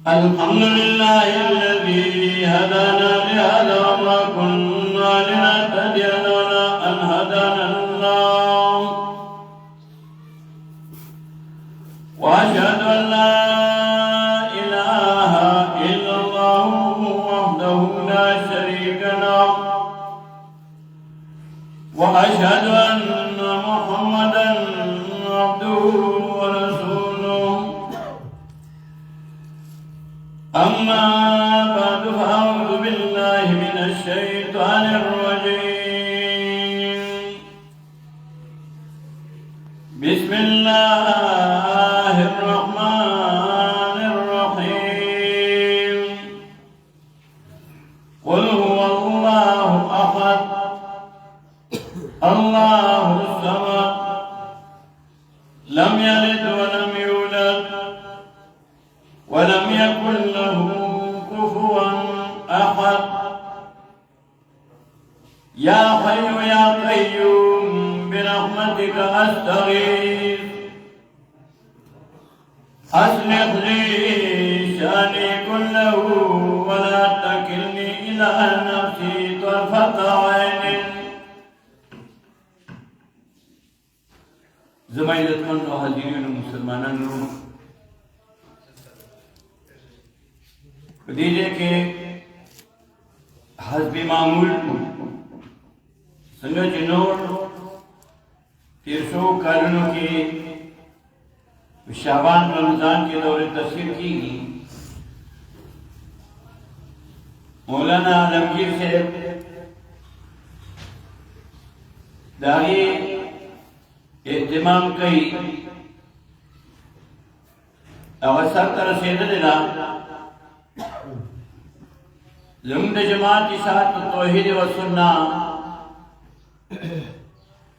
الحمد لله الذي هدانا لهذا وما كنا لنهتدي لولا أن هدانا الله وأشهد أن لا إله إلا الله وحده لا شريك له وأشهد أن محمدا عبده ورسوله أما بعد فأعوذ بالله من الشيطان الرجيم بسم الله الرحمن الرحيم قل هو الله أحد الله الصمد لم يلد ولم يولد ولم يكن له كفوا أحد يا حي يا قيوم برحمتك أستغيث أصلح لي شأني كله ولا تكلني إلى نفسي طرفة عين. زمائلتكم وحاضرين مسلمانان दीजिए कि हस्बी मामूल संग जिनोर तीरसों कारणों की शाबान रमजान के दौरे तस्वीर की मौलाना आलमगीर से दाई एहतमाम कई अवसर तरह से दिला ज़ुम्द जमात इसात तौहीद व सुन्ना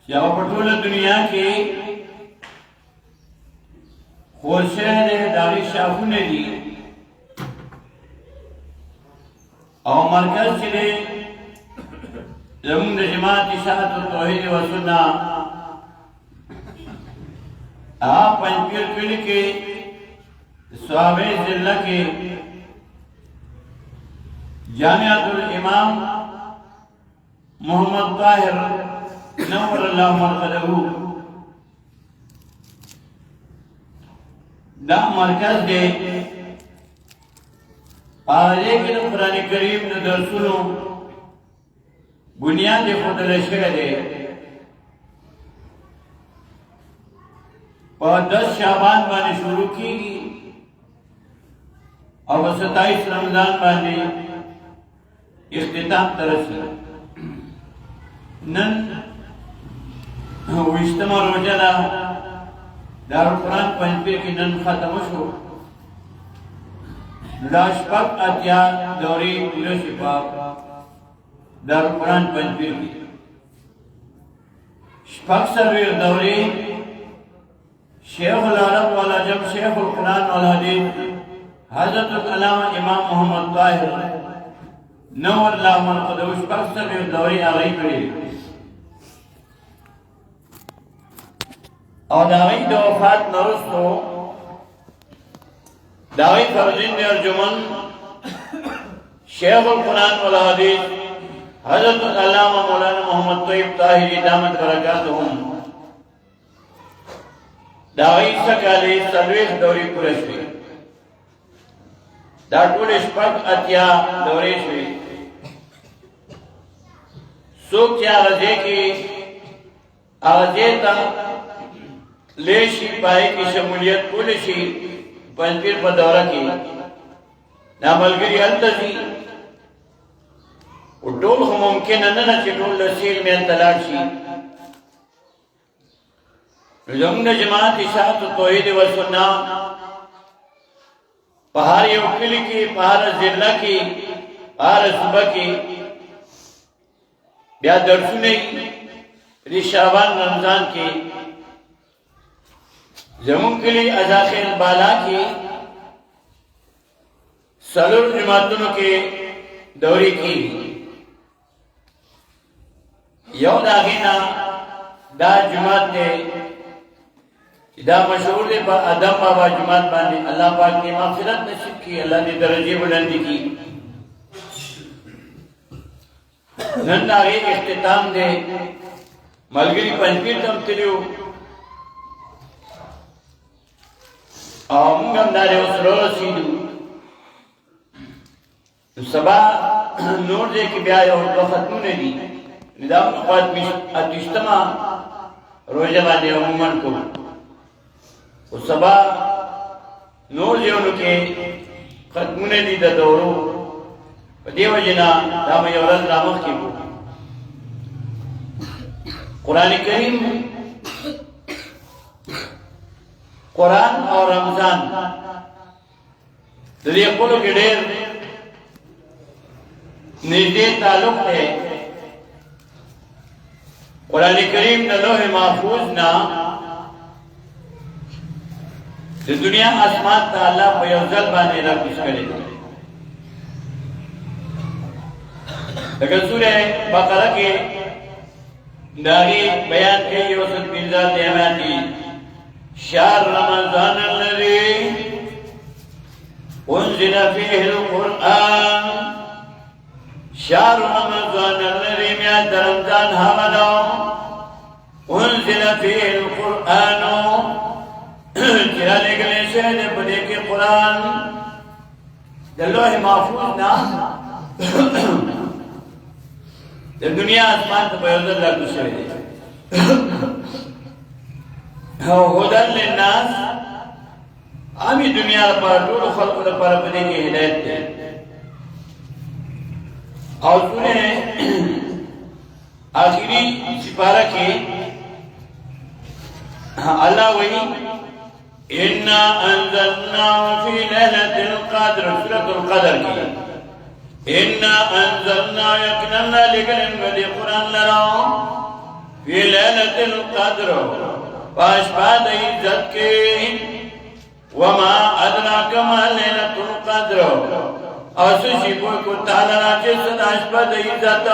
या पटोल दुनिया की खोशहर दारी शाहू ने दी और मरकज से ज़ुम्द जमात इसात तौहीद व सुन्ना आप पंचपीर पीढ़ के स्वाबे जिला के जामियातुल इमाम मोहम्मद ताहिर नव्वरल्लाहु मरकज़हू दा मरकज दे आजे के कुरान करीम ने दरसुनो बुनियाद खुद रशे दे और 10 शाबान बाने शुरू की और 27 रमजान बाने इख्तिताम तरसी नन विश्तमा रोजाना दारुल कुरान पंचपीर की नन खत्म शो लाशपक अत्या दौरी पूरे शिफाब दारुल कुरान पंचपीर की शपक सरवीर दौरी शेख अल-अरब वाला जब शेख कुरान वाल हदीस हजरत अल्लामा इमाम मोहम्मद ताहिर नव्वरल्लाहु मरकज़हू शपक दौरी आ गई पड़ी और दावी दो वफात नरुस्तो दावी फर्जिंद अर्जुमन शेख कुरान वाल हदीस हजरत अल्लामा मौलाना मोहम्मद तैयब ताहिरी दामत बरकातहुम दावी सकाले सर्विस दौरी पुरस्वी दाटुल शपक अत्या दौरे हुई सुख क्या रजे की आजे ता लेशी पाए की शमूलियत पुलिसी पंचपीर पर दौरा की नामलगिरी अंतजी उटोल मुमकिन न चिटोल लसील में तलाशी ज़ुम्द जमात इसात तौहीद व सुन्ना पहाड़ी उकिल की पहाड़ जिला की पहाड़ सुबह की ब्या दर्शुने रिशाबान रमजान की जमुन के लिए अजाखिल बाला की सलूर जमातों के दौरी की यौ दागिना दा जमात ने دا مشهور دی په ادب بابا جماعت باندې الله پاک دې مغفرت نصیب کړي الله دې درجه بلند کړي نن دا اختتام دی ملګری پنځپیر تم تلو او موږ هم دا اوس رسیدو سبا نور دې کې بیا یو ختمونه دي دا خپل اتشتما روزه باندې عموما کوم او سبا نور دیونو کې ختمونه دي د دورو په دیو جنا دا مې ورځ رامخ کې قرآن کریم قرآن او رمضان د دې خپلو کې ډېر نږدې تعلق دی قرآن کریم د لوح محفوظ نه د دنیا اسمان ته الله په یو ځل باندې راکوز کړی دی لکه سورہ بقره کې داغي بیان کوي یو څه پنځه آیات دي شهر رمضان الذي انزل فيه القرآن شهر رمضان الذي میاد رمضان هغه انزل فيه القرآن چرا لګلې شه دې په دې کې قرآن د لوح محفوظ نه د دنیا اسمان ته په یو ځل راکوز شوی دی او هدى للناس عامي دنیا لپاره ټول خلقو لپاره په دې کې هدایت دی او سورہ آخری سپارہ کې الله وایي إنا أنزلناه في ليلة القدر سورة القدر کی إنا أنزلنا يقننا لقلن ودي قرآن لرا في ليلة القدر فاشباد عزت کی وما أدراك ما ليلة القدر أسوشي بوكو تعالى راجي سداشباد عزت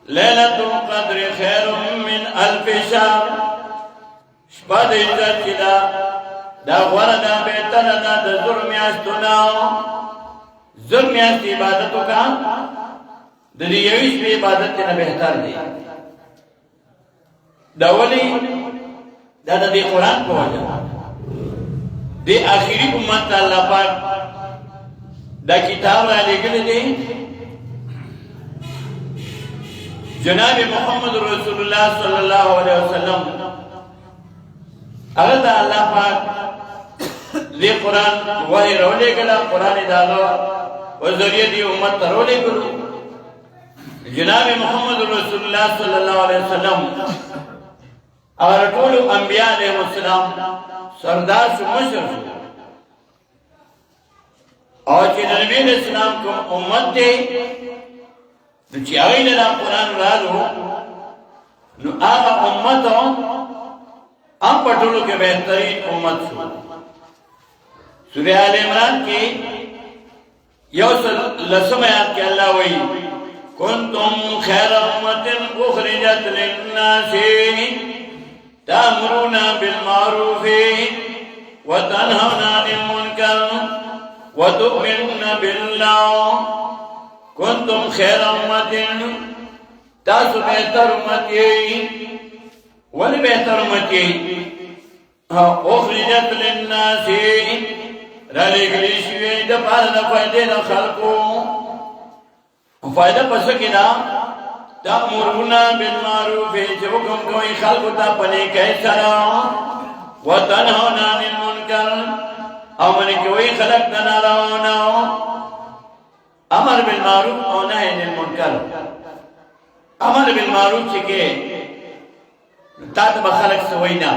ليلة القدر خير من ألف شهر شپد عزت چدا دا غوردا بہتر دا ظلم یاستونا ظلم یاست عبادتو کا دا دیویش بھی عبادت تینا بہتر دی دا ولی دا دی قرآن کو وجہ دی آخری امت اللہ پاک دا کتاب را لگل دی جناب محمد رسول اللہ صلی اللہ علیہ وسلم اگر دا اللہ پاک لی قرآن وحی رولے گلا قرآن داغا و ذریعہ دی امت رولے گلو جناب محمد رسول اللہ صلی اللہ علیہ وسلم اگر طول انبیاء علیہ السلام سردار شو مشر شو اور چی نبی علیہ السلام کو امت دے چی آئی لنا قرآن رالو نو آغا امت ہو ام پٹولو کے بہترین امت شو سورہ آل عمران کی یوصل لسم آیات کے اللہ وی کنتم خیر امت اخرجت للناس تأمرون بالمعروف وتنهون عن المنکر وتؤمنون بالله کنتم خیر امت تاسو بہتر امت ولی بہتر امتی اخرجت للناس رالی گلی شوی دا پار دا فائدے دا خلقو فائدہ پسکی دا تأمرونا بالمعروف چه حکم کوئی خلقو تا پنے کئی سرا وتنہونا عن المنکر امن کوئی خلق دنا رونا امر بالمعروف او نہی عن المنکر امر بالمعروف چکے تا تا بخلق سوئینا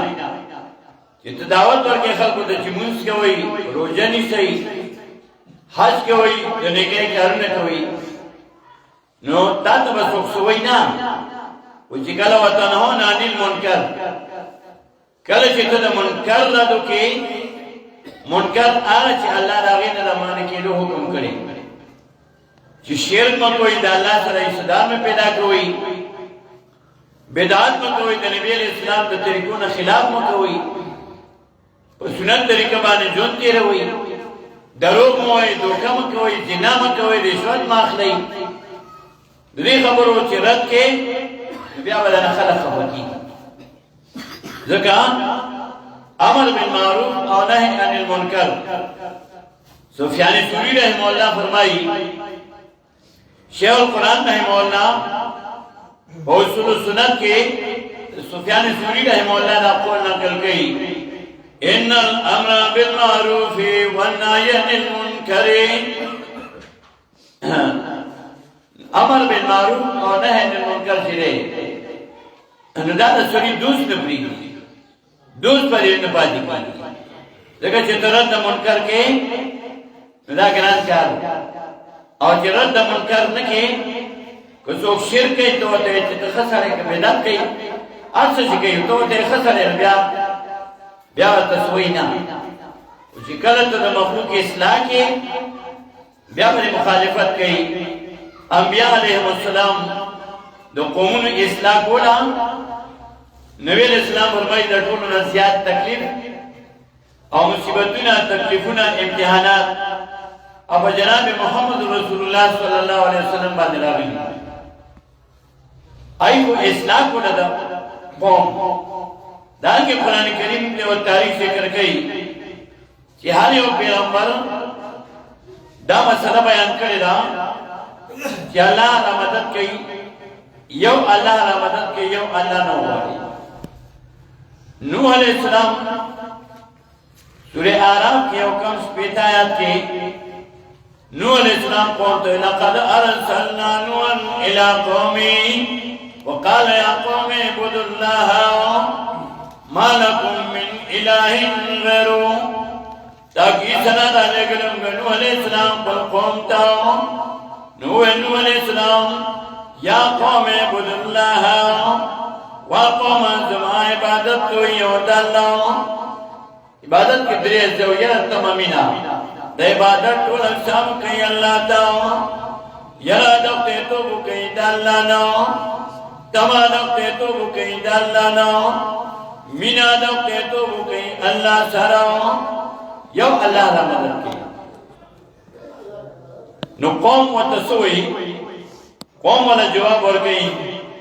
چی تداوت ورکے خلقو دا چمونس کوئی روجنی سئی حج کوئی دنکے کرنے کوئی نو تا تا بسوک سوئینا وچی کلا وطنہون عن المنکر کلا چی تا دا منکر ردو کی منکر آگا چی اللہ راغین دا مانے کی لو حکم کرے چی شرک میں کوئی دا اللہ صلی صدار میں پیدا کوئی بدعات میں کوئی دا نبی علیہ السلام دا طریقون خلاف میں کوئی सुनत तरीका बाने जोन तेरे हुई दरोग मोए धोखा में कोई जिना में कोई रिश्वत माखली दुरी खबरों चिरत के बिया बदन खलक खबर की जगह अमर बिल मारूफ और नही अनिल मुनकर सुफियान सूरी रहमहुल्लाह फरमाई शेखुल कुरान रहमहुल्लाह और सुन्नत के सुफियान सूरी रहमहुल्लाह ने आपको नकल की इन्नल अम्र बिल मारूफ वन नही अनिल मुनकर अमर बिल मारूफ और नही अनिल मुनकर जिरे अनुदान सूरी दूस नबी दूस पर ये नपादी देखा चित्ररद्द मुनकर के नदा ग्रांत कार और चित्ररद्द मुनकर न के कुछ लोग शिर के तो ते खसरे के बेदात के अर्थ से के तो ते खसरे बिया बिया तस्वीना उसी गलत तो मखलूक के इस्लाह के बिया में मुखालिफत की अंबिया अलैहिस्सलाम दो कौम इस्लाह कोला नबी इस्लाम फरमाई दटून नसियात तकलीफ और मुसीबतुना तकलीफुना इम्तिहानात अब जनाब मोहम्मद रसूलुल्लाह सल्लल्लाहु अलैहि वसल्लम बादरावी आई को इस्लाम को लदा कौम दान के कुरान करीम ने वो तारीख से कर गई कि हर एक पैगंबर दा मसला बयान करेगा कि अल्लाह रा मदद की यो अल्लाह रा मदद की यो अल्लाह न हुआ नूह अलैहिस्सलाम सूरह आराफ के हुक्म स्पेता आयत के नूह अलैहिस्सलाम कौम तो लक़द अरसलना नूहन इला कौमी वक़ाल या कौमी इब्दुल्लाह मा लकुम मिन इलाहिन गैरु ताकि सना डाले गलम नूह अलैहिस्सलाम पर कौम ता नूह अलैहिस्सलाम या कौमी इब्दुल्लाह वाक़म जमा इबादत तो योदल्ला इबादत के दरिया जौया तमामीना द इबादत तो लक्षम कई अल्लाह ता यरा दक्ते तो कई दल्लाना तमा दक्ते तो कई दल्लाना मीना दक्ते तो कई अल्लाह सरा यो अल्लाह रा मदद की नो कौम व तसोई कौम वाला जवाब और गई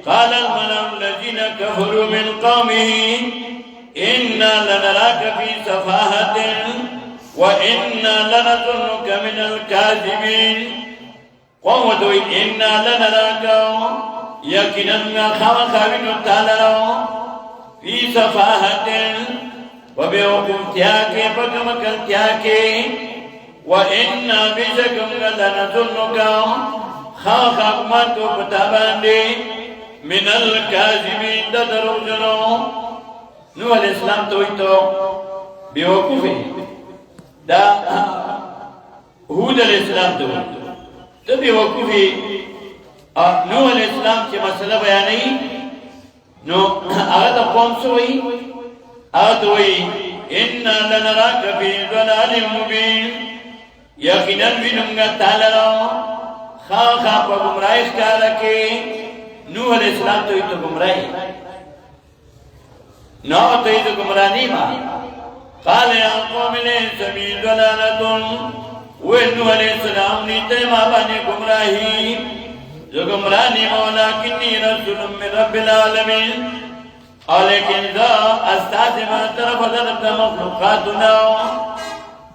قال الملأ الذين كفروا من قومه إنا لنراك في سفاهة وإنا لنظنك من الكاذبين قوم دوي إنا لنراك يقينا خاوين تعالى في سفاهة وبوقوفتك فكمكنتك وإنا بشكم لنظنك خاوين تعالى من الكاذبين دروجنو نوح الاسلام تو बेवकूफी दा हूद अलैहिस्सलाम तो बेवकूफी और नूह अलैहिस्सलाम के मसला बयान नहीं नो आगा तो कौन सो हुई आगा तो हुई इन्ना लनराक फी ज़लालिम मुबीन यकीनन बिनुंगा ताला खा खा पर गुमराह का रखे नूह अलैहिस्सलाम तो गुमराही ना तो गुमराह नहीं मां قال يا قوم ليس بي ضلالة ونوح عليه السلام नीते मां बने गुमराही जो गुमराही ولكني رسول من رب العالمين और लेकिन दा अस्ताद में तरफ तरफ मखलूकातुना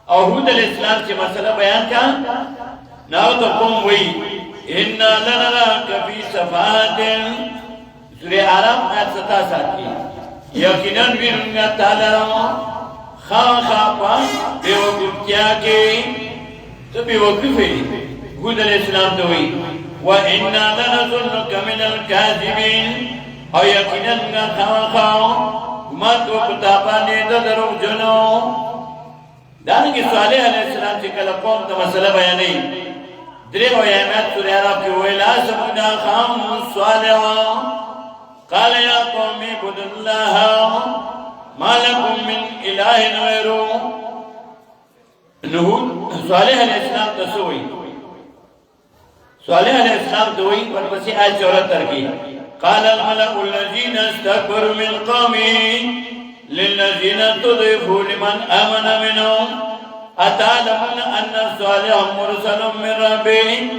और हूद अलैहिस्सलाम के मसला बयान का ना तो कौम हुई इन्ना लनराक फी सफाहतिन सूरह आराफ आयत 67 की यकीनन बिनुंगा ताला खा खा पा बेवकूफिया के तो बेवकूफी हूद अलैहिस्सलाम तो हुई व इन्ना लनज़ुन्नुका मिनल काज़िबीन और यकीनन खा खा मत को कुताबा ने दरो जनो दान की सालेह अलैहिस्सलाम से कल कौम तो मसला बयान नहीं दरे वो आयत सूरह आराफ की वेला समुदा खाम सालेह قال يا قوم اعبدوا الله ما لكم من اله غيره नूह सालेह अलैहिस्सलाम तसोई सालेह अलैहिस्सलाम दोई पर बसे आयत 74 की قال الملأ الذين استكبروا من قومه للذين تضيفوا لمن آمن منهم أتعلمون أن صالح مرسل من ربه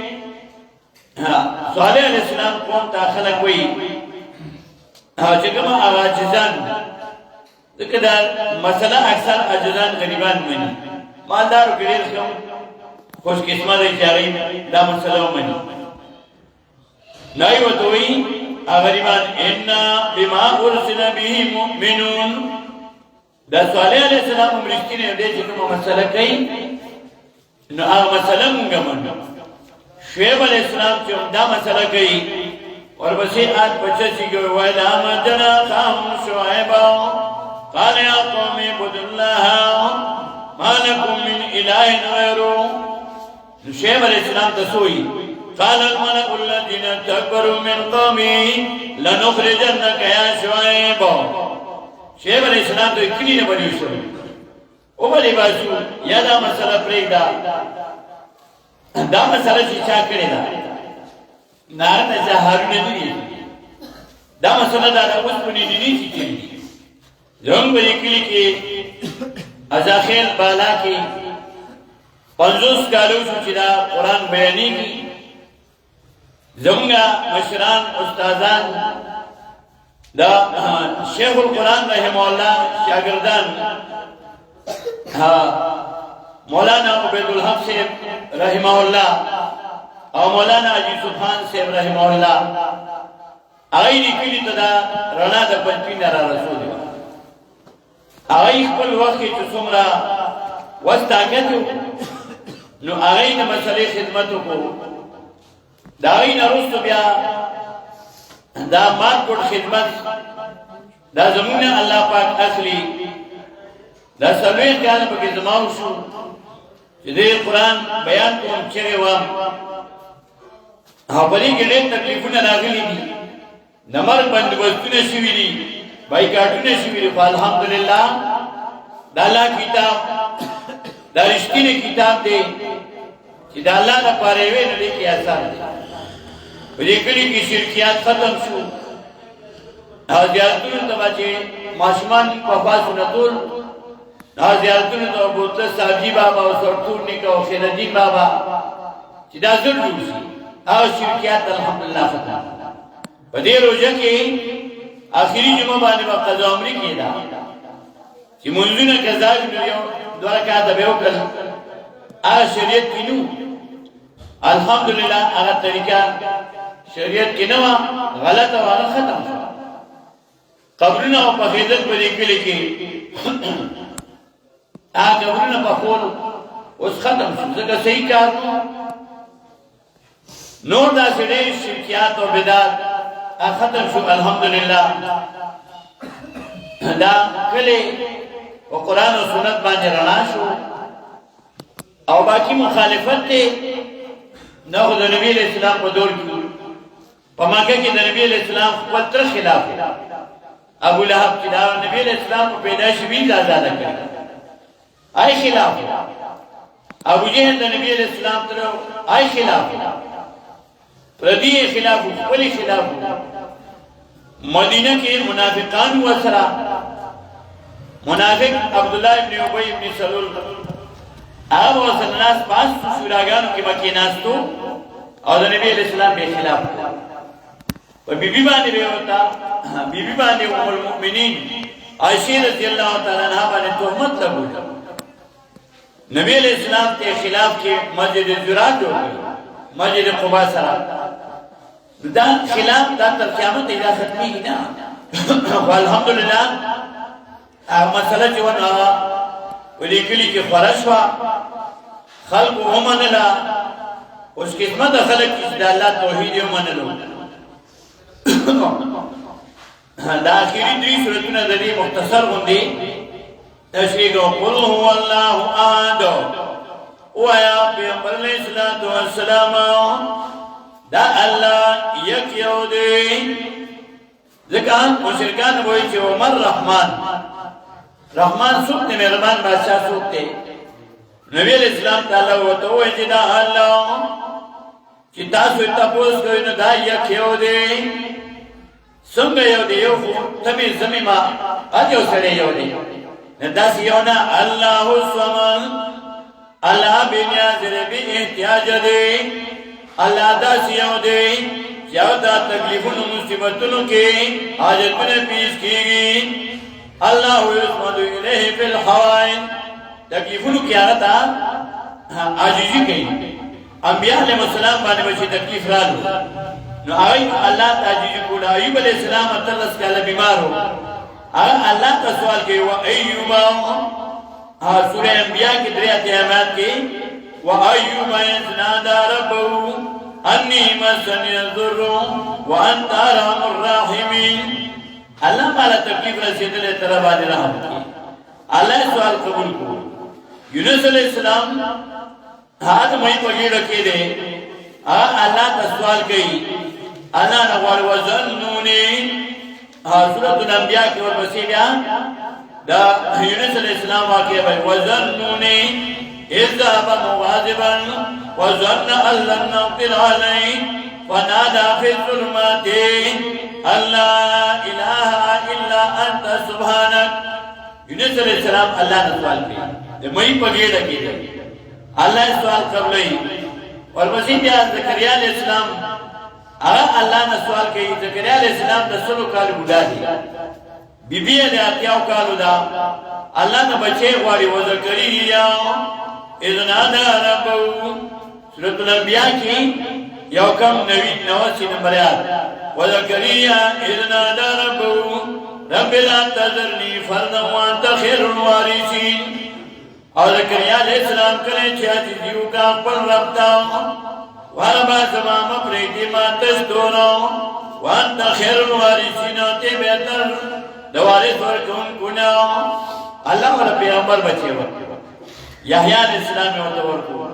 صالح علیہ السلام قوم تا خلق وی چکم آجزان دکه دا مسئله اکثر عجزان غریبان منی مالدار و گریر کم خوش قسمت اجارین دا مسئله منی نائی و توی غریبان انا بما ارسل به مؤمنون دا صالح علیہ السلام امرشتین او دے چکم مسئله کئی نو آغا مسئله منگا من شعیب علیہ السلام چون دا مسئله کئی اور بسی آج بچہ چکو وَإِذَا مَدَّنَا خَاهُمْ شُعَيْبًا قال يا قوم اعبدوا الله ما لكم من اله غيره شعیب علیہ السلام تسوئی قال الملأ الذين استكبروا من قومه لنخرجنك يا شعيب شعیب علیہ السلام تو اکلی نے بنی شو او بلی باسو یا دا مسئلہ پریک دا مسئلہ چی چاہ کرے دا نارن ایسا حارون دنی دا مسئلہ دا اس بنی دنی چی چلی زنگ بلی کلی کی ازاخیل بالا کی 50 کالو شو چی دا قرآن بیانی کی زنگا مشران استازان دا شیخ القرآن رحمہ اللہ شاگردان مولانا عبید الحق صاحب رحمہ اللہ اور مولانا عجیب سبحان صاحب رحمہ اللہ آئی نکلی تدا رنا دا پنچین را رسول آئی کل وقت چو سمرا وست آگتو نو آئی نا مسئلے خدمتو کو دا آئی نا رستو بیا دا مات کوٹ خدمت دا زمون اللہ پاک اخلی دا سلوی خیال پاکی زماو شو چی دے قرآن بیان کون چگے وام بلی کے لئے تکلیفون راغلی دی نمر بندوستون شوی دی بائیکاٹون شوی دی فالحمدللہ دا اللہ کتاب دا رشتین کتاب دے چی دا اللہ نا پاروے نلے کی آسان دے لیکلی کی شرکیات ختم شو زیارتون تبا چه ماشمان پاپا سنتول زیارتون تبا بوتل صاحبجی بابا و سرطور نکا و خیردین بابا چه دا زر روزی شرکیات الحمدللہ ختم پا دے روزہ کے آخری جمعہ بانے با قضا عمری کی دا چه منزون کذاج نویو دورا کہتا بیو کل شریعت کی نو الحمدللہ اگر طریقہ شریعت کی نوا غلط والا ختم شو قبرنا و پخیدت پر ایکلی کی قبرنا پخول اس ختم شو زکر صحیح کارنو نور دا سڑے شرکیات و بدات ختم شو الحمدللہ دا کلی و قرآن و سنت بانے رنا شو او باقی مخالفت تے ناخو دا نبی علیہ السلام پا دور کی پماکہ کی دا نبی علیہ السلام قطر خلاف ہے ابو لہب کی دا نبی علیہ السلام کو پیدایش ویز آزادہ کرے آئی خلاف ہے ابو جہل دا نبی علیہ السلام ترہو آئی خلاف ہے ردی خلاف ہے ولی خلاف ہے مدینہ کے منافقان و اسرا منافق عبداللہ ابن عبی ابن سلول آب و صلی اللہ پاس شوراگانوں کی مکی ناستو اور نبی علیہ السلام بے خلاف اور بی بی بانے بے ہوتا بی بی بانے ام المؤمنین عائشہ رضی اللہ تعالیٰ عنہ بانے تحمت لگو نبی علیہ السلام کے خلاف کے مسجد زرات جو گئی مسجد قبا سرا دا خلاف دا تر قیامت اذا ختمی ہی نا والحمدللہ مسئلہ چون آوا ولیکلی کی خورشوا خلق ومنلا اس قسمت خلق کس دا اللہ توحید ومنلو دا آخری دری صورتنا دلی مختصر ہوندی تشریح کو قل هو اللہ آد ویا پیغمبر علیہ السلام دا اللہ یک یودی ذکان مشرکان بوئی چھو عمر رحمان رحمان سوکتے مہربان بادشاہ سوکتے نبی علیہ السلام تعالیٰ ہوتا ہوئے جدا اللہ چی تاسو اتپوس کوئی نو دا یک یودی څنګه یو دی یو خو تمې زمې ما اجو سره یو دی نداس یونا الله الصمد الله بنیاز ربی احتیاج دی الله داس یو دی یو دا تکلیفونو مصیبتونو کې حاجتونه پیش کیږي الله یصمد الیه فی الحوائج تکلیفونو کې هغه ته عاجزي کوي انبیاء علیهم السلام باندې چې تکلیف رالو نو هغه الله تعالی کو ایوب علیہ السلام اتلس کاله بیمارو هغه الله ته سوال کوي و ایوب سورہ انبیاء کې درې آیات کې و ایوب نادى ربه انی مسنی الضر وانت ارحم الراحمین الله تعالی تکلیف رسیدلې تر باندې رحم کوي الله سوال قبول کو یونس علیہ السلام هغه مې پګیړه کې دي الله ته سوال کوي انا نقول وظنوني سورة الانبیاء کی ورپسی بیا دا یونس علیہ السلام واقعی بھائی وظنوني اذ ذهب مغاضبا وظن ان لن نقدر عليه فنادى في الظلمات ان لا اله الا انت سبحانك یونس علیہ السلام اللہ نے سوال کی مئی پگیڑا کی اللہ سوال قبلئی اور مزید زکریا علیہ السلام اللہ نے سوال کی زکریا علیہ السلام دا سلو کال بودا دی بی بی علیہ اتیاو کالو دا اللہ نے بچے غواری و زکریا اذن آدھا ربو سورة الانبیاء کی یوکم 90 نمبر یاد و زکریا اذن آدھا ربو رب لا تذرنی فردا وانت خیر الوارثین اور زکریا علیہ السلام کرے چاہتی دیو کا پر ربتا واربا زمام پریتی ما تشتونا وانت خیر الوارثین تے بہتر دوارث ورکون کنا اللہ والا پیغمبر بچے ورکے یحییٰ علیہ السلام ورکو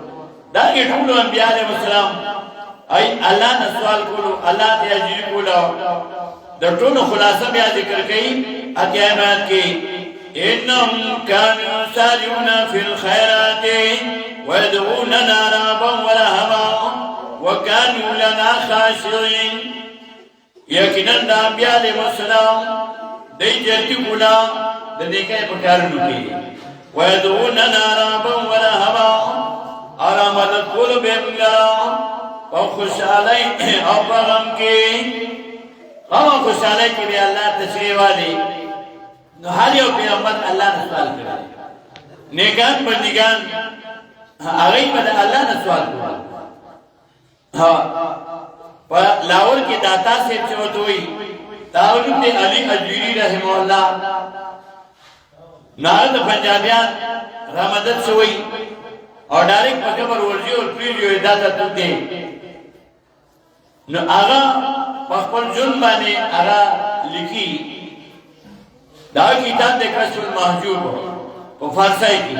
داگی ٹھولو انبیاء علیہ السلام ای اللہ نے سوال کولو اللہ تے عجیب کولا در ٹھولو خلاصہ بیا ذکر کئی اتیامات کی انہم کانوا سارعون فی الخیرات ویدعوننا رغبا ورہبا وکانوا لنا خاشعین یقیناً دا انبیاء علیہ السلام دی جلتی کولا دا دیکھے پکارنو کی ویدعوننا رغبا ورہبا اور مدد کولو بیمگا وخوش علی او پغم کی خوش علی کی بھی اللہ تشریح والی نو ہر یو پیغمبر اللہ نے سوال کرا نیکان بندگان آگئی بدا اللہ نے سوال کرا لاہور کی داتا سے چوت ہوئی داولت علی اجویری رحمہ اللہ نارد پنجابیان رامدت سے ہوئی اور ڈائریکٹ پکبر ورزی اور پریجیو داتا تو دے نو آغا پخپل جن بانے آغا لکھی دا کتاب دے کشف المحجوب وہ فارسائی کی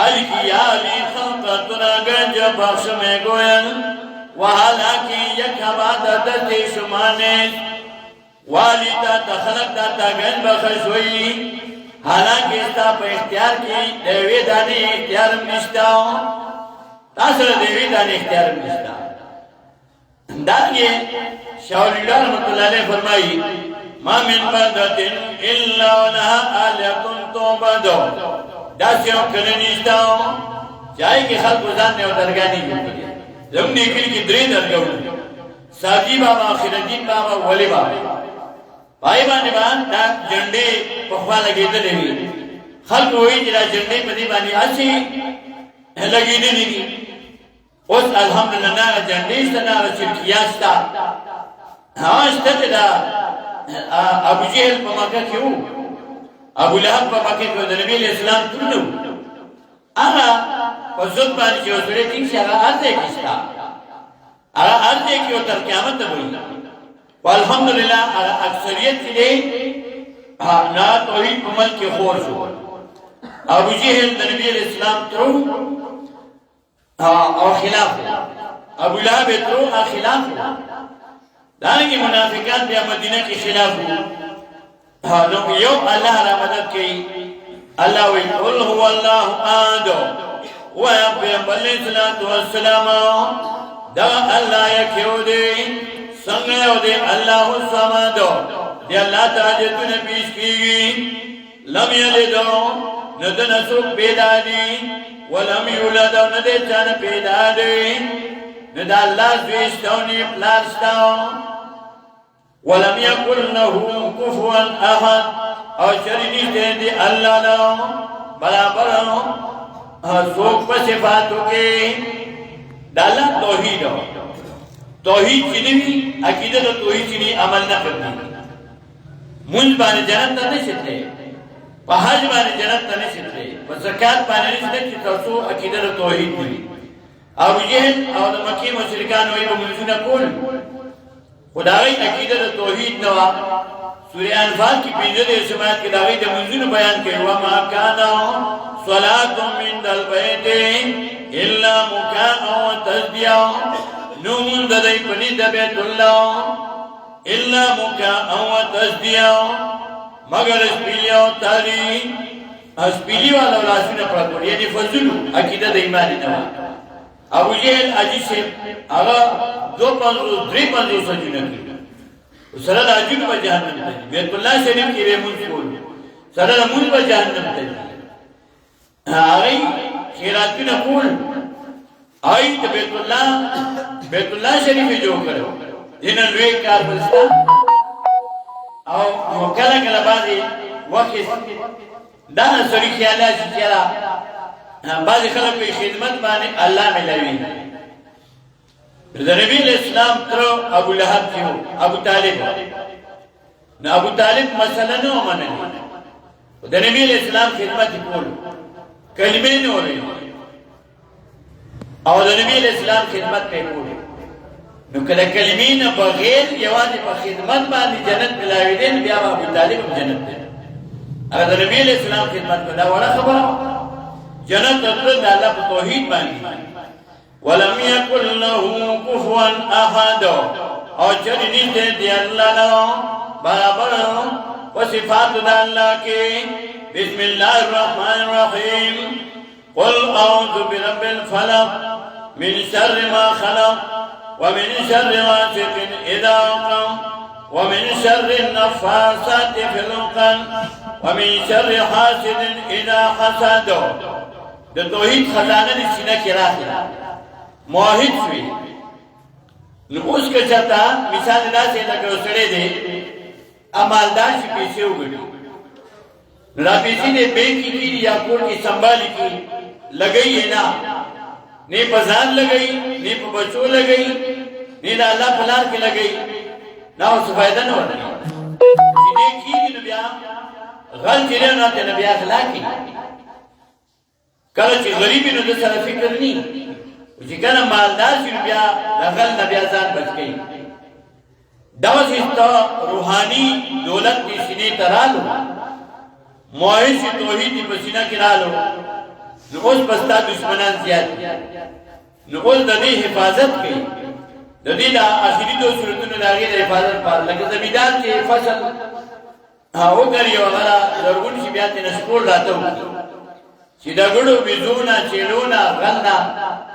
علی کی علی خلقتنا گنج بخش میں گوین وحالاکی یک عبادت تی شمانیس والی تا تخلق تا گنج بخش ہوئی حالانکہ استا پہ اختیار کی دیوی دانی اختیار نشتا تاثر دیوی دانی اختیار نشتا دانگی شاولیلہ رحمت اللہ علیہ فرمائی ما من بردت الا ولها آلیت توبدو داسیوں کرنیشتاو چاہی کہ خلق وزان نے درگانی کرتے زمنی کل کی دری درگاو ساجی بابا خیرجین بابا ولی بابا بائی بانی بان دا جنڈے پخوا لگی دلیوی خلق ہوئی جرا جنڈے پدی بانی آسی لگی دلیوی اس الحمدللہ جنڈیشتنا شرکیاشتا ہاشتا دا ابو جہل پا مکہ کیوں ابو لہب پا مکہ کیوں دا نبی علیہ السلام تلو آگا پا زد بانی چیو سورے تین سے آگا عرضے کشتا آگا عرضے کیوں تر قیامت دبوئی والحمدللہ آگا اکثریت چلے نا توحید پا ملک کی خور شو ابو جہل دا نبی علیہ السلام ترو اور خلاف ابو لہب ترو اور خلاف دانگی منافقان بیا مدینہ کی خلاف ہو یو اللہ را مدد کی اللہ وی قل هو اللہ آدو ویب پیغمبر علیہ السلام دا اللہ یکیو دے څنګه یو دی الله الصمد دی الله تعالی ته پیش کیږي لم یلد نو د نسوک پیدا دی ولم یولد نو د چا پیدا دی نو د الله زویشتونی پلاستا ولم یکن له کفوا احد او شریک دی الله لا برابر سوک په صفاتو کې د الله توحید توحید چنی عقیده د توحید چنی عمل نه کوي مونږ باندې جنت ته نشته په حج باندې جنت ته نشته په زکات باندې نشته چې تاسو عقیده د توحید وي او جهل او د مکی مشرکان وي په منځونه کول خدای عقیده د توحید نو سورہ انفال کی 15 سمات کې داوی د منځونو بیان کوي وا ما کان صلات من البيت الا مكاء وتسبيح نو من د دې په دې د بیت الله الا مكاء وتسبيح مگر سپیلیو تالی سپیلیو والا لاسونه پرکول یعنی فضل عقیده د ایمان نه ابو جهل عجیب سے هغه 2-3 سجونه کړ سره د اجر په جهنم ته بیت الله شریف کې به مونږ کول سره د مونږ په جهنم ته هغه خیراتونه کول آی د بیت الله شریف جوړ کړو دین لوی کار بستا او کله کله باندې وخت دا سړي خیالات چې را بعض خلک په خدمت باندې الله ملوي د نبی اسلام تر ابو لهب کیو ابو طالب نو ابو طالب مثلا نو منل د نبی اسلام خدمت کول کلمې نه وره او د نبی اسلام خدمت نه کول نو کله کلمې نه بغیر یوازې په خدمت باندې جنت ملاوي دي بیا ابو طالب جنت دی هغه د نبی اسلام خدمت دا وړه خبره جنت د الله په توحید باندې ولم يكن له كفوا احد او چرنی ته دی الله نو برابر وصفات الله کې بسم الله الرحمن الرحيم قل اعوذ برب الفلق من شر ما خلق ومن شر غاسق اذا وقب ومن شر النفاثات في العقد ومن شر حاسد اذا حسد د توحید خزانه دې سینه کې راځي موحد شوی نو اوس که چاته مثال داسې لکه وسړی دی امالدار شي پیسې وګړي را پیسې دې بینک کې یا کور کې سنبالي کې لګي نه نه بازار لګي نه په بچو لګي نه د الله په لار کې لګي دا اوس فائدہ نه ورته دې کې نو بیا غل چې نه ته بیا اخلاقي کله چې غریبي نو د سره فکر ني چې کله مالدار شي بیا دغل نه بیا ځان بچي دا وسته روحاني دولت دې سینې ترالو موحد توحید په سینې کې رالو نو اوس بستا دشمنان زیات نو اوس د دې حفاظت کوي د دې د اخري دوه صورتونو لاغې د حفاظت پر لکه زمیدار چې فصل او کوي وغیرہ لرغون شي بیا ته نشکول راته چې دا ګړو بيزونه چلونه غندا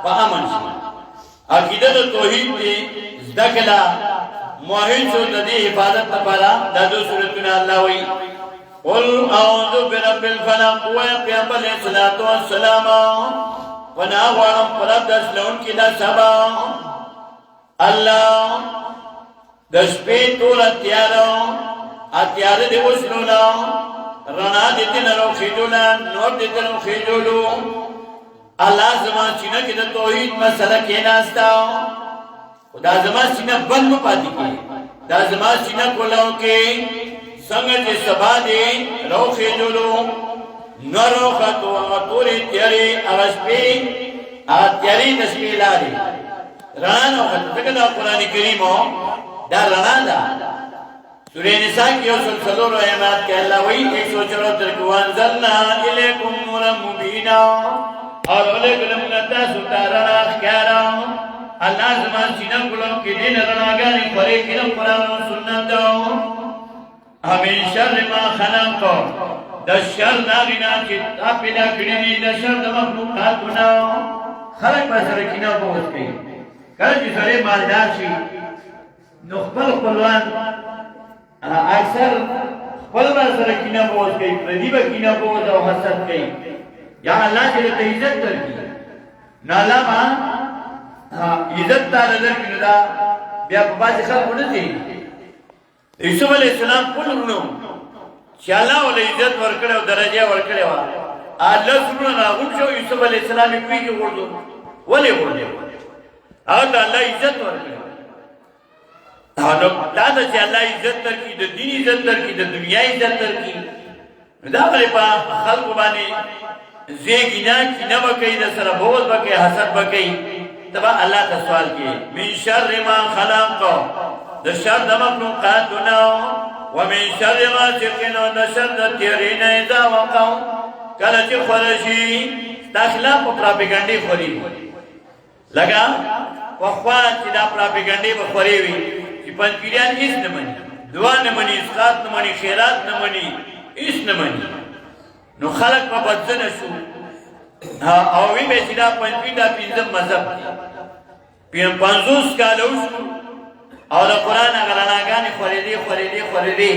په امن شي عقیده د توحید دې ذکلا موحد شو د دې حفاظت لپاره د دوه صورتونو الله وایي قل اعوذ برب الفلق و پیغمبر علیہ الصلوۃ والسلام ونا غرم پرد دسلون کی دا سبا الله د شپې ټول اتیار دی وسلولا رڼا دې ته نو خېجولا نور دې ته نو خېجولو الله زما چې نه د توحید مسله کې ناستا خدا زما چې نه بند پاتې کی دا زما چې نه کولاو کې څنګه چې سبا دې روخې جوړو نورو خطو غطوري تیاري اوسپي اتیاري نشپي لاري رانو خطو دا قرآن کریم دا رانا دا سورہ نساء کی سلسلو رحمات کہ اللہ وہی 174 وانزلنا الیکم نورا مبینا اور علیکم نتا ستارنا خیارا اللہ زمان سینم کلوں کی دین رناگانی پرے کنم قرآن و سنت دو ہمیں شر ما خلق دا شر ناغینا چی تا پیدا کنی دا شر دا مخلوقاتنا خلق بسر کنا بہت کئی کل جی سرے مالدار شی نو خپل خپلوان اکثر خپل سره کینه بوز کوي پردي به کینه بوز او حسد کوي یا الله دې ته عزت درکړي نو الله ما عزت تعالی درکړي دا بیا په باندې خلکو نه دي یوسف علیه السلام ټول ورونو چې الله ولې عزت ورکړ او درجه ورکړ وا الله سبحانه راغون شو یوسف علیه السلام یې پیږي ورته ولې ورته هغه الله عزت ورکړ نو دا چې الله عزت درکړي د دین عزت درکړي د دنیا عزت درکړي دا غلي په خلق باندې زیګینا چې نه وکړي د سره بوز وکړي حسد وکړي تبا الله ته سوال کوي من شر ما خلق د شر د مخلوقاتنا ومن شر ما سكن د شر د تیرین اذا وقع کله چې خورشي داخله په پروپاګاندا خوري لگا وخوا چې دا پروپاګاندا به خوري وي چې پنځپیران هیڅ نه مني دعا نه مني اسقاط نه مني خیرات نه مني هیڅ نه مني نو خلق په بدزنه شو او وی به چې دا پنځپیرا پنځم مذهب دي 50 کال وشو او د قران غلناګانی خوريدي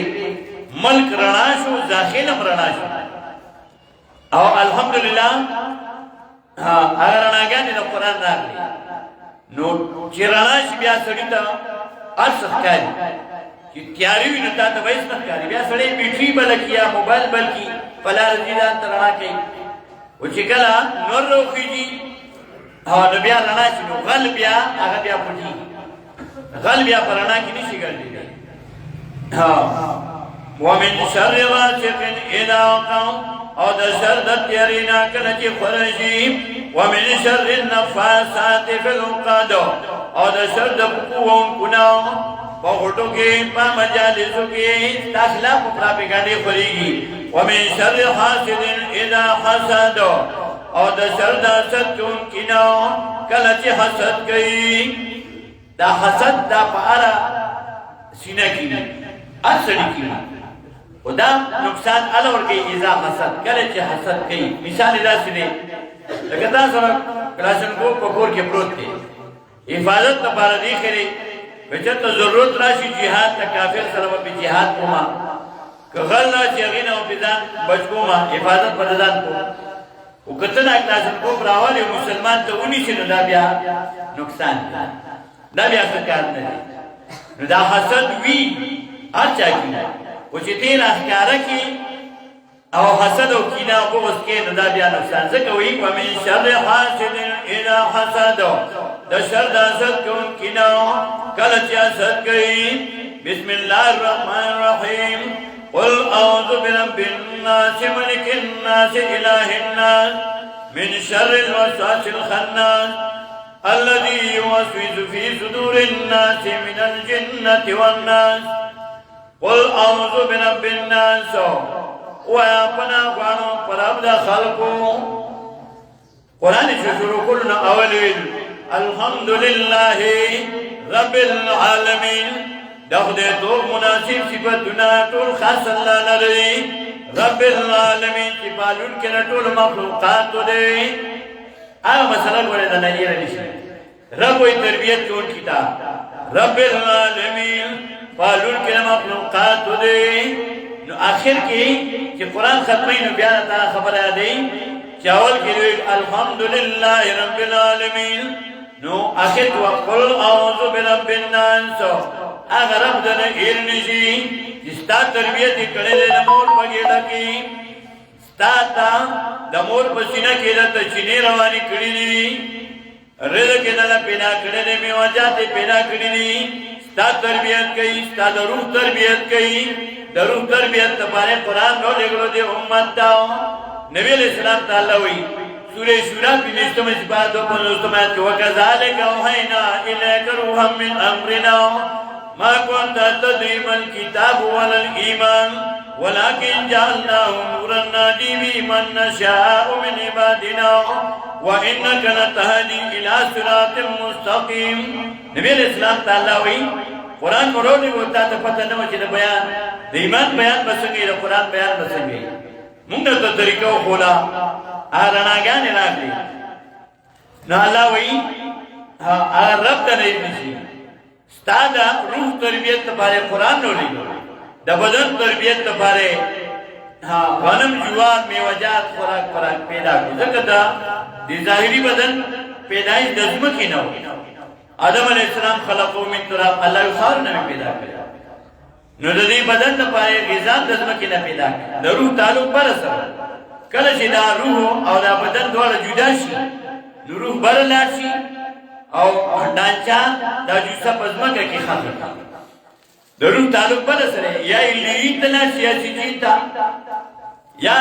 ملک رڼا شو داخلم رڼا شو او الحمدلله هغه رڼاګانی د قران راغلي نو چې رڼا شي بیا سړی ته ارسخ کوي چې تیاری وي نو تاسو به څه کوي بیا سړی بیټری بلکیا موبایل بلکی فلار دې دا رڼا کوي او چې کله نور روخیږي او بیا رڼا شي نو غل بیا هغه بیا پټي غل بیا پرانا کی نشي ګرځي ومن شر غاسق اذا وقع او د شر د تیرینا کله چې خورشي ومن شر النفاثات في العقد او د شر د قوون کنا په غټو کې په مجالسو کې تاسلا په پراپګاندا خوريږي ومن شر حاسد اذا حسد او د شر د حسد کنا کله چې حسد کوي دا حسد دا پارا سینه کی اصل کی خدا نقصان الور کې اذا حسد کله چې حسد کوي مثال دا سینه لکه دا سره کلاشن کو پکور کې پروت دی حفاظت لپاره دی خري بچته ضرورت راشي jihad ته کافر سره په jihad کوما کغلا چې غینه او بيدان بچوما حفاظت پردان کو او کته دا کلاشن کو براوالي مسلمان ته ونی شنو دا بیا نقصان دا بیا څنګه نه نو دا حسد وی اچھا کی او چې تیر احکار کی او حسد او کینه او بغض کې نو دا بیا نقصان ځکه وی و من شر حاسد اذا حسد د شر د حسد کوم کینه کله چې حسد کوي بسم الله الرحمن الرحیم قل اعوذ برب الناس ملک الناس اله الناس من شر الوسواس الخناس الذي يوسوس في صدور الناس من الجنة والناس قل أعوذ برب الناس ويا پنا غانو پرب د خلقو قرآن شروع كلنا اولين الحمد لله رب العالمين دخده تو مناسب صفتنا طول خاص الله لري رب العالمين صفالون کنا طول مخلوقات دي مثلا ګورې د نه یې نشي رب وي تربيت کوم کتاب رب العالمین پالون کې مخلوقات دي نو اخر کې چې قران ختمي نو بیا تا خبره ده چاول کې الحمدلله رب العالمین نو اخر کې وقل اعوذ برب الناس هغه رب دې هیر نشي چې ستا تربيت کړي له مور پګېډه کې تا د مور پسینه کې د چینه رواني کړی دي رزق کې نه پیدا کړی دي میوجات پیدا کړی دي ستا تربيت کوي ستا د روح تربيت کوي د روح تربيت لپاره قران نو لګلو دي امت دا نبی اسلام تعالی وی سورہ شورا په نشته بعد په نوستمه کې وکذالک وحینا الیک روحا من امرنا ما كنت تدري ما الكتاب ولا الايمان ولكن جعلناه نورا نهدي به من نشاء من عبادنا وانك لتهدي الى صراط مستقيم نبی اسلام تعالی وی قران مرونی وتا ته پته نه و چې بیان د ایمان بیان بسنګي د قران بیان بسنګي موږ ته طریقو خولا ارناګان راغلي نو الله وی رب ته نه نشي ستا دا روح تربیت تپاره قرآن نو لگو دا بدن تربیت تپاره غنم جوار میوجات خوراک پیدا کو ځکه دا د ظاهري بدن پیدایش د ځمکې نه و آدم علیہ السلام خلقو من تراب الله یو خار نه پیدا کړ نو د دې بدن لپاره غذا د ځمکې نه پیدا کړ د روح تعلق پر سره کله چې دا روح او دا بدن دواړه جدا شي نو روح بر لاړ شي او ډانچا دا جوسه په ځمکه کې خاطر د روح تعلق پر سره یا لیت لا سیاسی جیتا یا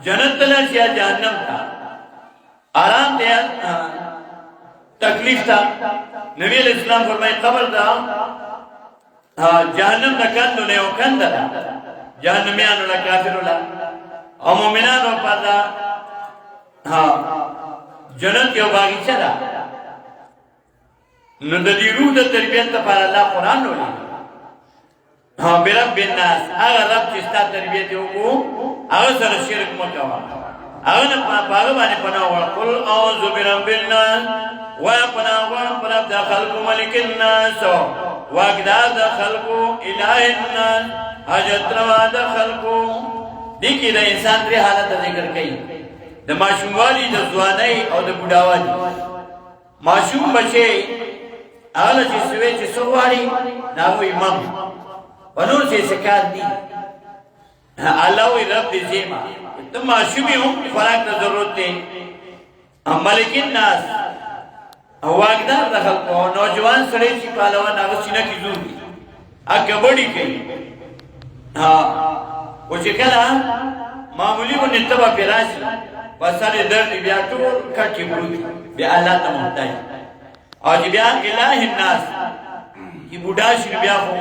جنت لا یا جهنم تا آرام دیا تکلیف تا نبی علیہ السلام فرمائے قبر دا جهنم دا کندو نیو کند دا جهنمیانو لا کافرو لا او مومنانو پا دا جنت یو باغیچه دا نو د دې روح د تربیت لپاره الله قرآن ولې برب الناس هغه رب چې ستا تربیت وکړو هغه سره شرک مه کوه هغه نه په هغه باندې پناه وغواړه قل اعوذ برب الناس وایه پناه غواړم په رب د خلقو ملک الناس واګدار د خلقو اله الناس حاجت روا د خلقو دې کې د انسان درې حالت ذکر کوي د ماشوموالي د ځوانۍ او د بوډاوالي ماشوم بچي هغه چې سوي چې سواري دا و امام ونور چې سکار دي الله وی رب دې زما ته ماشومي هم خوراک ته ضرورت دي ملک الناس واګدار د خلکو نوجوان سره چې پهلوان هغه سینه کې زور دي ا کبډي کوي او چې کله معمولی ونه تبا پیراشي وسره درد بیا ټول کټي وړي بیا الله ته محتاج او بیا الہ الناس کی بوډا شي بیا خو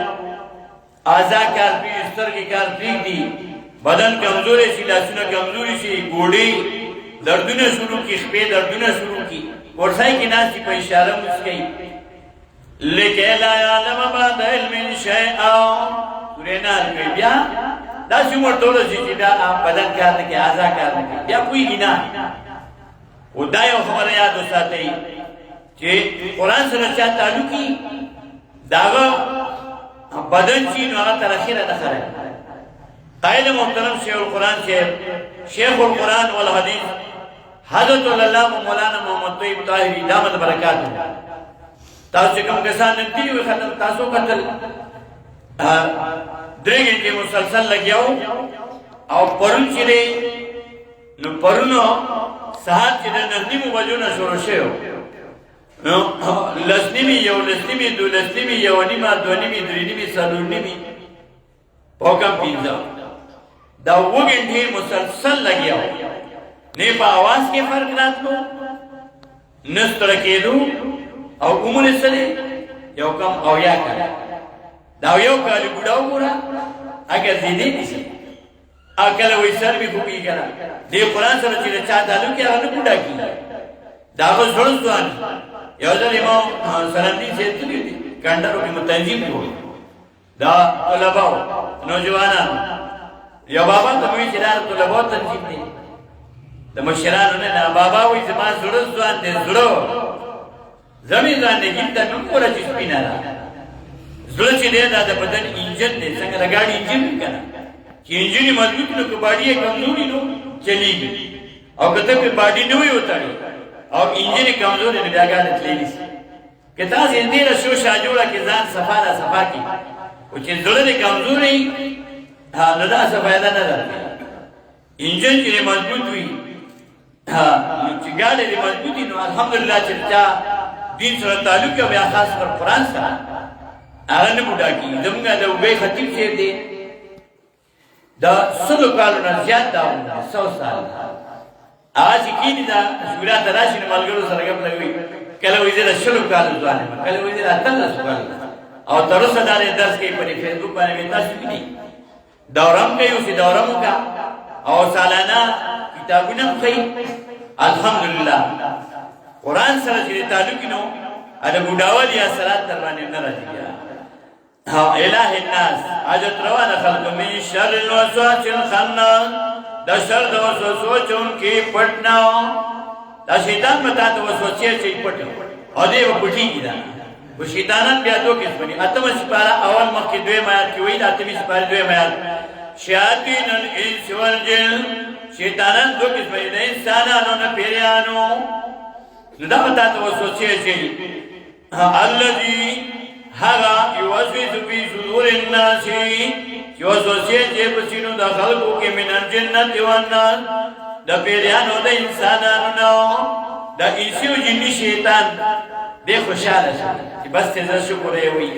آزا کار پی سترګې کار پریږدي بدن کمزوري شي لاسونه کمزوري شي ګوډي دردونه شروع کی شپې دردونه شروع کی ورځای کې ناس په اشاره مسکي لکه لا علم بعد علم شیئا ورنا بیا دا څومره ټول چې بیا بدن کار نه کوي آزا کار نه کوي بیا کوئی نه او دا یو خبره یاد وساتئ چې قرآن سره چا تعلقي داغه بدن چې نو هغه تر اخره نه خره قائل محترم شیخ القرآن شیخ القرآن والحدیث حضرت الله مولانا محمد طیب طاهری دامت برکات تاسو کوم کسان نتی وي ختم تاسو قتل درې غنټې مسلسل لګیاو او پرون چې نو پرونو ساعت چې د نیمو بجو نه شروع شو نو لسنیمی یو لسنیمی دو لسنیمی یو نیمه دو نیمه درې نیمه څلور نیمه پوکم پینځه دا وګنټې مسلسل لګیاو نه په आवाज کې فرق راتلو نستړ کېدو او عمر سره یو کم او یا کړ دا یو کال ګډاو ګورا اگر دې دې شي اکل وې سر به کوي کنه دې قرآن سره چې چا تعلق یې هغه ګډا کی دا به ځړ ځوان یو ځل امام سلامي چې دې کاندارو کې متنظیم وو دا طلباو نوجوانان یو بابا ته وی چې دا طلباو تنظیم دي د مشرانو نه بابا وې زما ځړ ځوان دې ځړو زمين ځان دې ګټه نو کوله چې سپینا را زړه چې دی دا د بدن انجن دی څنګه د ګاډي انجن کنه چې انجن مضبوط نو باډي کمزوري نو چلیږي او کته په باډي نه وي وتاړي او انجن کمزوري نه بیا ګاډي تللی شي کته زندې له شو شاجوړه کې ځان صفاله صفا کی او چې زړه دې کمزوري نو دا څه فائدہ نه ده انجن چې مضبوط وي نو چې ګاډي دې مضبوطي نو الحمدلله چې تا دین سره تعلق یو بیا خاص پر قرآن سره هغه نه بوډا کی زمونږ د وبې خطیب شعر دی دا 100 کالو نه زیات دا 100 سال اج کی دي دا شورا دراشي ملګرو سره کوم لګوي کله وې دا 100 کالو ځوان کله وې دا 13 کال او تر اوسه دا درس کوي په فیسبوک باندې تاسو کې دورم کوي او سي دورم کا او سالانه کتابونه کوي الحمدلله قرآن سره چې تعلق نو اده بوډاوالي اثرات تر باندې نه راځي الہ الناس حاجت روا د خلق من شر الوسواس الخناس د شر د وسوسو چون کې پټنا دا شیطان متا د وسوسې چې پټ او دې و پټي دا و شیطانان بیا دو قسم دي اتم سپاره اول مخکې دوی آیات کې وایي د اتمې سپاره دوی آیات شیاطین الانس والجن شیطانان دو قسم دي د انسانانو نه پیریانو نو دا پتا ته وسوسه شي الذي هغه يوسوس في صدور الناس وسوسه چې په سینو د خلقو کې من الجنت والناس د پیریانو د انسانانو نو د انسیو جنی شیطان دې خوشاله شي چې بس ته شکر یې وي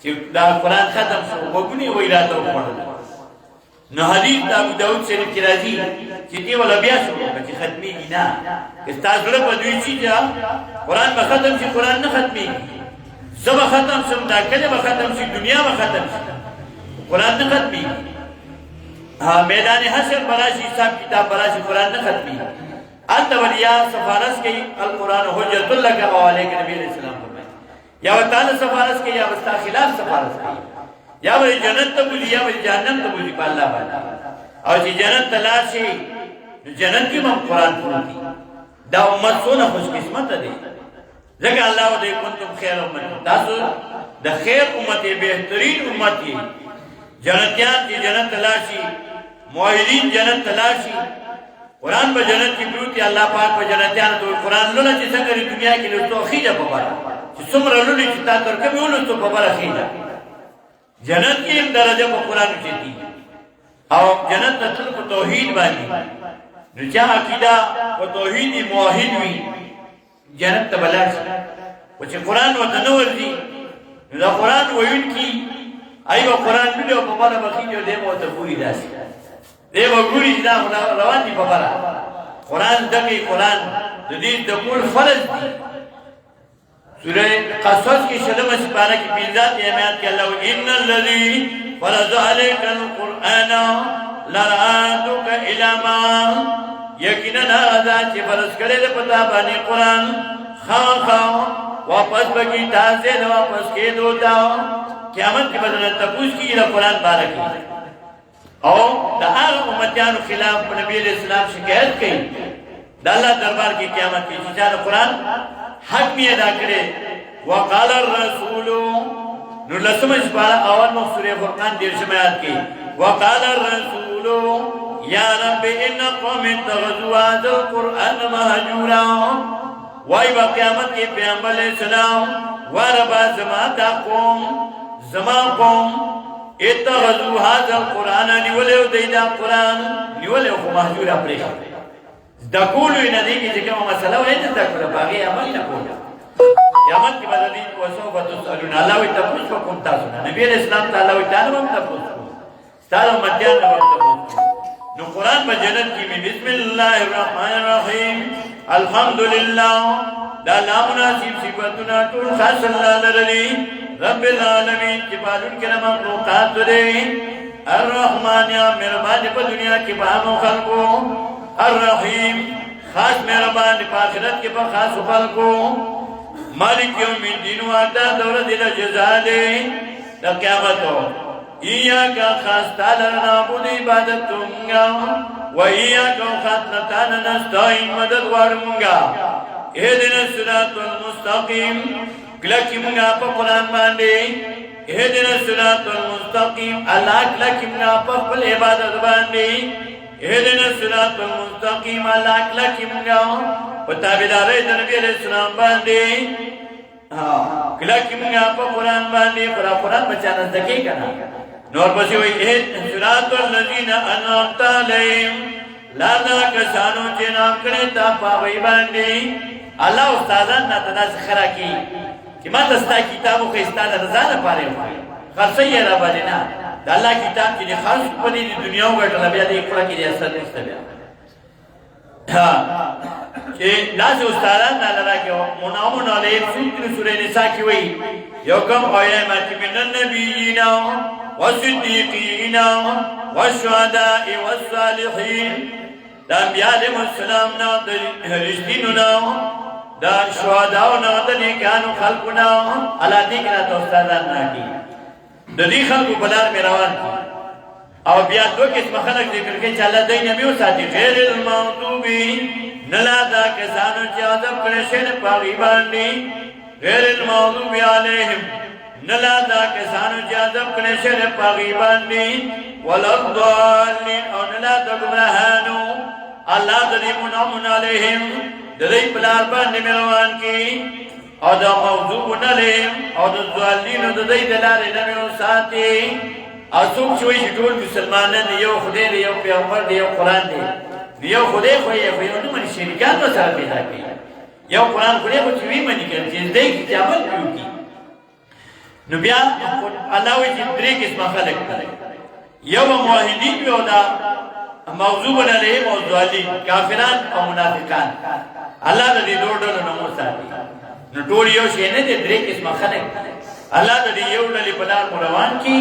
چې دا قرآن ختم شو وګونی وی راته وړل نو حدیث د ابو داود شریف کې راځي چې دی ولا بیا شو چې ختمي نه استاد له په دوی چې قرآن به ختم شي قرآن نه ختمي زما ختم شم دا کله به ختم شي دنیا به ختم شي قرآن نه ختمي میدان حشر براشي حساب کتاب براشي قرآن نه ختمي انت ولیا سفارش کی القرآن حجت لك وعليك نبی علیہ السلام فرمائے یا تعالی سفارش کی یا وستا خلاف سفارش کی یا وی جنت ته بولی یا وی جهنم ته بولی په الله باندې او چې جنت تلاشي جنت کې هم قرآن پوری دا امت څونه خوش قسمت دي ځکه الله دې کنتم خیر امت تاسو د خیر امت بهترین امت جنتیان چې جنت تلاشي موحدین جنت تلاشي قرآن په جنت کې پروت الله پاک په جنتیان ته قرآن لونه چې څنګه د دنیا کې له توخیده په بار چې څومره لونه چې تا تر کومه ولته په بار اخیده جنت کې هم درجه په قرآن کې دي او جنت ته په توحید باندې نو چې عقیده او توحید موحد وي جنت ته بلل او چې قرآن وته نو ورځي نو دا قرآن وایي کی ایو قرآن دې په بار باندې دې مو ته پوری داسي دیو ګوري دا روان دي په بارا قرآن دغه قرآن د دې د کول فرض دي سوره قصص کې شلمه سپاره کې پیلات ایات کې الله ان الذي فرض عليك القرآن لرادك الى ما یقینا هغه چې فرض کړی دی په تا باندې قرآن خا واپس بګی تاسو نه واپس کېدو تا قیامت کې بدل تپوس کې قرآن بارک او دا هغه امتیانو خلاف نبی علیہ السلام شکایت کړي د الله دربار کې قیامت کې چې دا قرآن حق می ادا کړي وقال الرسول نو لسمه سپاره اول نو سوره فرقان دیر شمات کې وقال الرسول یا رب ان قوم اتخذوا هذا القرآن مهجورا وای با قیامت کې پیغمبر علیہ السلام وربا زما قوم اتخذوا هذا القرآن نیولیو دیدا قرآن نیولیو خو محجور اپریخ دکولو ندیگی چکم مسئلہ وید دکولو باقی عمل نکولو عمل کی بدلی وسوف تسألون اللہ وی تپوش فکم تاسونا نبی علیہ السلام تا اللہ وی تانو ہم تپوش ستالو مدیان نبی تپوش نو قرآن با جنت کی میں بسم اللہ الرحمن الرحیم الحمدللہ دا لا مناسب صفتنا طول خاص اللہ لرلی رب العالمین کی بالون کے نمہ مخلوقات دے الرحمن یا مہربان پا دنیا کی باہم و خلقو الرحیم خاص مہربان پا آخرت کے پا خاص و خلقو مالک یوم الدین وعدہ دور دل جزا دے تا قیامتو ایاکا خاص تالا نابود عبادت تونگا و ایاکا خاص نتانا نستعین مدد وارمونگا اہدنا الصراط المستقیم کلکی منگا پا قرآن باندے اہدنا الصراط المستقیم اللہ کلکی منگا پا پل عبادت باندے اہدنا الصراط المستقیم اللہ کلکی منگا پا تابدار نبی علیہ السلام باندے کلکی منگا پا قرآن باندے قرآن بچانا سکے کنا نور بسی ہوئی اہدنا الصراط الذین انعمت علیہم لالا کسانو چنام کرے تا پاوی باندے اللہ استادان ناتنا سخرا کی کہ ما تستا کتابو خیستان رضانا پارے ہوئے خرصی ربا لینا دا اللہ کتاب کی خرص پنی دی دنیا ہوگا طلبیہ دی اکڑا کی دی اثر نکتا بیا کہ لاس استادان نالرا کہ منامون علیہ سنتر سورہ نساء کی ہوئی یوکم قیمت من النبیین والصدیقین والشہداء والصالحین دا انبیاء علیہ السلام نا دا رشدین نا دا شہداء نا دا نیکانو خلقو نا اللہ دیکھنا تو استادان نا کی دا دی خلقو بلار میں روان کی او بیا دو قسم خلق ذکر کے چالا دی نمیو ساتی غیر المغضوبی نلا دا کسانو چی عذب کرشن پاغی باندی غیر المغضوب علیہم نلا دا کسانو جازب کنشر پاغیبان دی والضالین او نلا دا گمراہانو اللہ دا منعمن علیہم دا پلار باندې مروان کی او دا موضوب علیہم او دا ضالین دا دلار نمیو ساتی اسوک چوئی شکول مسلمانان یو خدای دی یو پیغمبر دی یو قرآن دی یو خدای خویه نمانی شرکان و سر پیدا کی یو قرآن خدای خود چوئی منی کرد چیز دی کی عمل کیوں کی نو بیا اللہ وی چی دری قسم خلق کرد یو موحدین بیو دا موضوب علیہم و ضالین کافران و منافقان اللہ دا دی دور دلو نمو ساتی نو طول یو شینے دی دری قسم خلق اللہ دا دی یو دلی پلار مروان کی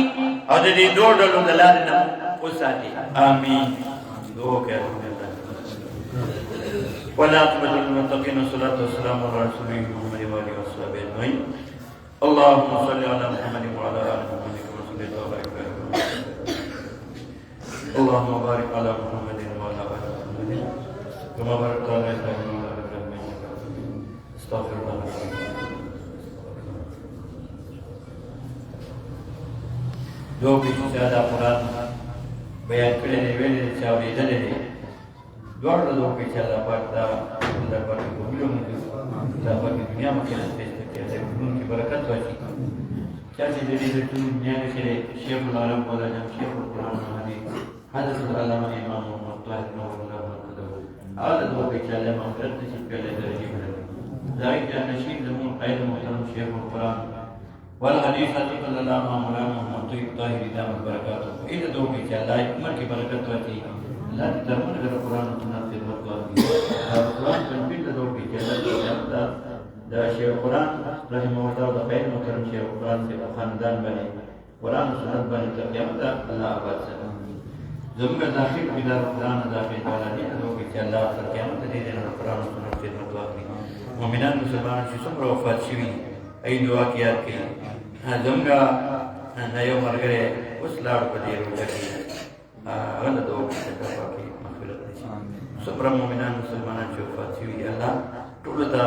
اور دا دی دور دلو دلال نمو ساتی آمین دعو کہہ رہا ہوں والعاقبة للمتقين والصلاة والسلام على رسوله محمد وآله وصحبه أجمعين اللهم صل على محمد وعلى آل محمد كما صليت وبارك على محمد اللهم بارك على محمد وعلى آل محمد كما باركت على إبراهيم وعلى آل إبراهيم إنك حميد مجيد استغفر الله جو بھی زیادہ قرآن بیان کرے ویلے چاوی دلے دوار دو پیچھے اللہ پاک دا اللہ پاک کو ملو مجھے اللہ پاک دنیا میں کیا پیش کرتے ہیں ان کی برکت باشی چاہتے جدید دنیا کے شیخ العالم والا جم شیخ القرآن حدیث حضرت العلامہ امام محمد طاہر نور اللہ مرتضی آدھا دو پیچھے اللہ مغفرت نصیب کر لے درجی بلد ذائق جان نشید زمون قید محترم شیخ القرآن والحدیث حضرت العلامہ مولانا محمد طاہر دامت برکاتہ ایدھا دو پیچھے اللہ عمر کی برکت ہوتی اللہ کی درمان اگر قرآن و سنت خدمت کو آتی قرآن کنفیل دو پیچھے اللہ کی جانتا دا شیخ قرآن رحمہ اللہ دا خیر محترم شیخ قرآن سے خاندان بنے قرآن و سنت بنے تا قیامتا اللہ آباد سے زمگا داخل بیدار قرآن داخل والا دین دو پیچھے اللہ آخر قیامتا دے دینا قرآن و سنت خدمت کو آتی مومنان مسلمان شی سمر وفات شوی ای دعا کیا کہ زمگا نیو مرگرے اس لاڑ پا دیر ہو جاکی غلط ہو گئی تکفا کی مغفرت نشی سپرا مومنان مسلمانان چی وفات شوی اللہ طولتا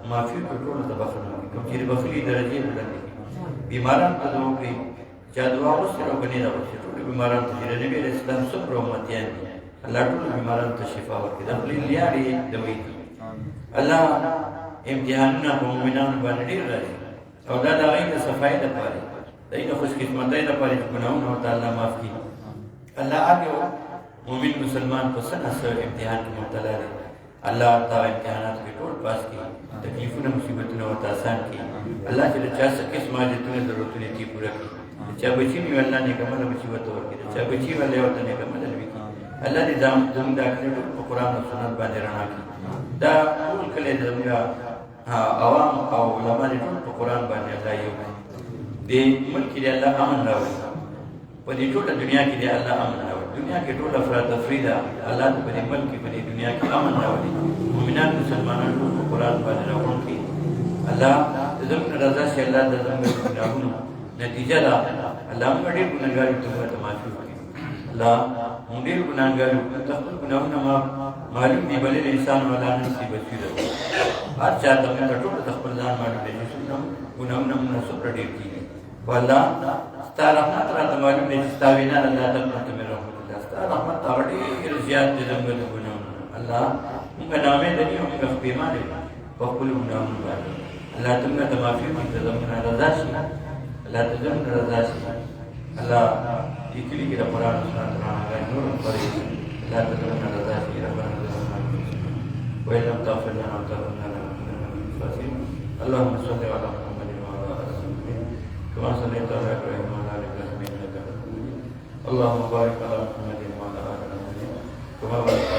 معافی کو طولتا بخل ہوگی کم چیری بخلی درجی بلندی بیماران تا دو گئی چاہ دعا غصر و کنی دا بخشی طول بیماران تا جیرے نبی علیہ السلام سپر امتیان دی اللہ طول بیماران تا شفا ورکی دخلی لیاری دوئی دی اللہ امتحاننا پا مومنان بانی دیر راجی او دا غیر دا صفائی دا پاری دا این خوش قسمتائی دا پاری گناہون ہوتا اللہ معاف کی اللہ آگے ہو مومن مسلمان کو سنہ سو امتحان کی مبتلا دے اللہ تا امتحانات کے ٹوڑ پاس کی تکلیفوں مصیبتوں ہوتا آسان کی اللہ چلے چاہ سکس ماجتوں نے ضرورتوں نے کی پورا کی چاہ بچی میں اللہ نے کمال مصیبت اور کی چاہ بچی والے ہوتا نے کمال بھی کی اللہ نے زم داخلے ٹوڑ قرآن و سنت باندے رہنا کی دا قول کلے زمگا عوام او علماء نے ٹوڑ قرآن باندے اللہ یو دے ملک کے اللہ امن راوی پدی ٹوٹا دنیا کی دے اللہ امن راوی دنیا کے ٹوٹا افراد تفریدہ اللہ تو پدی ملک کی پدی دنیا کی امن راوی مومنان مسلمانان کو قرآن باندې راوړل کی اللہ زموږ رضا سے اللہ د زموږ ګناهونو نتیجه ده الله موږ ډېر ګناهګار یو ته معافي وکړي الله موږ ډېر ګناهګار یو ته خپل ګناهونه معلوم دي بلې انسان ولا نصیب شي هر چا ته موږ ټول خپل ځان معلوم دي چې ګناهونه موږ سره ډېر دي والله ستاره رحمت را معلوم دي چې تاوینا الله تعالی ته مې رحمت الله ستاره رحمت ډېر زیات دي زموږ ګناهونه الله موږ نامې دې موږ پیمانه په خپل ګناهونو باندې اللہ تمہیں تمافی کی تزمنا رضا شی اللہ تزمنا رضا شی اللہ اکلی کی قرآن سنت رانا گئے نور پڑی اللہ تزمنا رضا شی ربنا تزمنا وَإِلَّمْ تَغْفِرْ لَنَا وَتَرْحَمْنَا لَنَكُونَنَّ اللهم صل على محمد وعلى آل محمد كما صليت على إبراهيم وعلى آل إبراهيم إنك حميد مجيد اللهم بارك على محمد وعلى آل محمد كما باركت